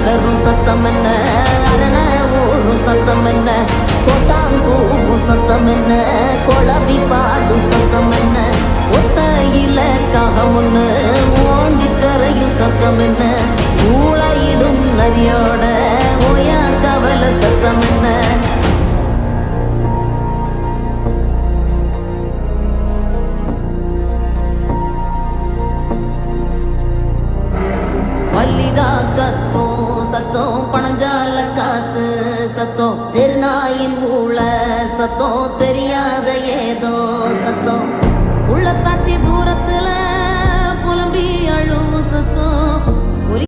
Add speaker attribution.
Speaker 1: அலரும் சத்தம் என்ன, அரண ஊரும் சத்தம் என்ன, கோட்டாங்கூவும் சத்தம் என்ன, குழவி பாடும் சத்தம் என்ன, ஒத்தையில காகம் ஒண்ணு ஓங்கி கரையும் சத்தம் என்ன, ஊழையிடும் நரியோட ஓயா கவலை சத்தம் என்ன. வள்ளிதா கத்தும் சத்தம், பணஞ்சால காத்து சத்தம், திருநாயின் ஊழ சத்தம், தெரியாது